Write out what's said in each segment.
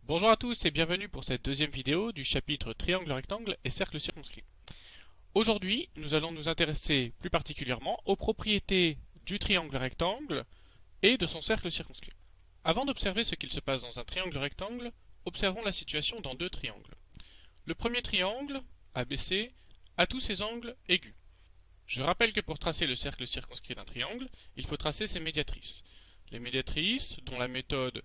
Bonjour à tous et bienvenue pour cette deuxième vidéo du chapitre triangle rectangle et cercle circonscrit. Aujourd'hui, nous allons nous intéresser plus particulièrement aux propriétés du triangle rectangle et de son cercle circonscrit. Avant d'observer ce qu'il se passe dans un triangle rectangle, observons la situation dans deux triangles. Le premier triangle, ABC, a tous ses angles aigus. Je rappelle que pour tracer le cercle circonscrit d'un triangle, il faut tracer ses médiatrices. Les médiatrices, dont la méthode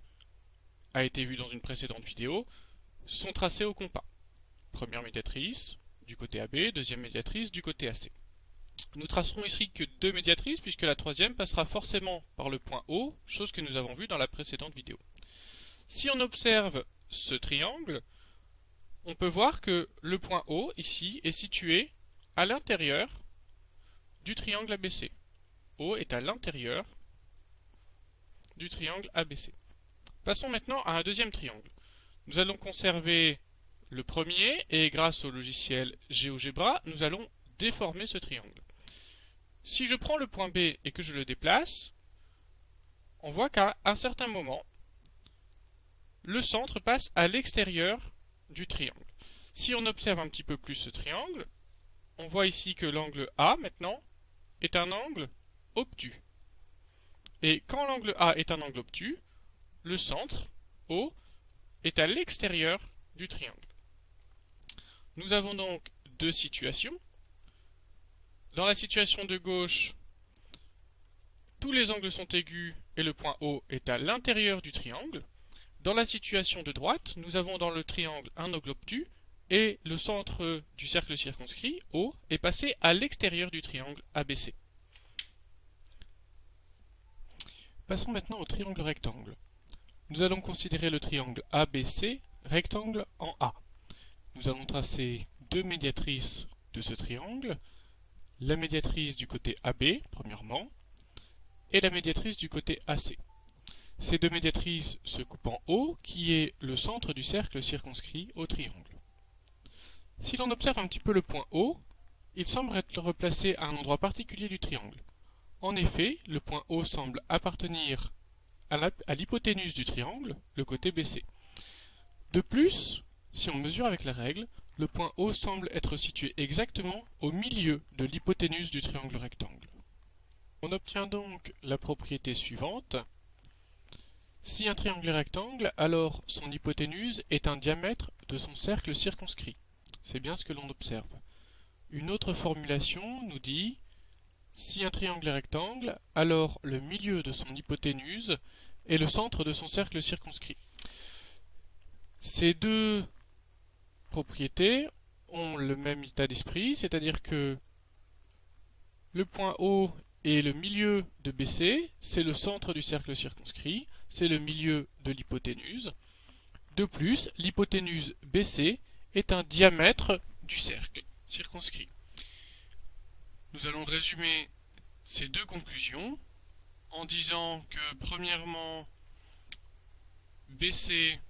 a été vue dans une précédente vidéo, sont tracées au compas. Première médiatrice du côté AB, deuxième médiatrice du côté AC. Nous tracerons ici que deux médiatrices puisque la troisième passera forcément par le point O, chose que nous avons vue dans la précédente vidéo. Si on observe ce triangle, on peut voir que le point O ici est situé à l'intérieur du triangle ABC. O est à l'intérieur du triangle ABC. Passons maintenant à un deuxième triangle. Nous allons conserver le premier et grâce au logiciel GeoGebra, nous allons déformer ce triangle. Si je prends le point B et que je le déplace, on voit qu'à un certain moment, le centre passe à l'extérieur du triangle. Si on observe un petit peu plus ce triangle, on voit ici que l'angle A maintenant est un angle obtus. Et quand l'angle A est un angle obtus, le centre, O, est à l'extérieur du triangle. Nous avons donc deux situations. Dans la situation de gauche, tous les angles sont aigus et le point O est à l'intérieur du triangle. Dans la situation de droite, nous avons dans le triangle un angle obtus et le centre du cercle circonscrit, O, est passé à l'extérieur du triangle ABC. Passons maintenant au triangle rectangle. Nous allons considérer le triangle ABC, rectangle en A. Nous allons tracer deux médiatrices de ce triangle, la médiatrice du côté AB, premièrement, et la médiatrice du côté AC. Ces deux médiatrices se coupent en O, qui est le centre du cercle circonscrit au triangle. Si l'on observe un petit peu le point O, il semble être replacé à un endroit particulier du triangle. En effet, le point O semble appartenir à l'hypoténuse du triangle, le côté BC. De plus, si on mesure avec la règle, le point O semble être situé exactement au milieu de l'hypoténuse du triangle rectangle. On obtient donc la propriété suivante. Si un triangle est rectangle, alors son hypoténuse est un diamètre de son cercle circonscrit. C'est bien ce que l'on observe. Une autre formulation nous dit si un triangle est rectangle, alors le milieu de son hypoténuse est le centre de son cercle circonscrit. Ces deux propriétés ont le même état d'esprit, c'est-à-dire que le point O est le milieu de BC, c'est le centre du cercle circonscrit, c'est le milieu de l'hypoténuse. De plus, l'hypoténuse BC est un diamètre du cercle circonscrit. Nous allons résumer ces deux conclusions en disant que premièrement, BC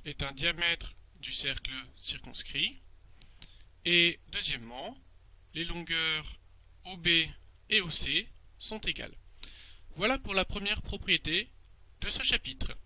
est un diamètre du cercle circonscrit et deuxièmement, les longueurs OB et OC sont égales. Voilà pour la première propriété de ce chapitre.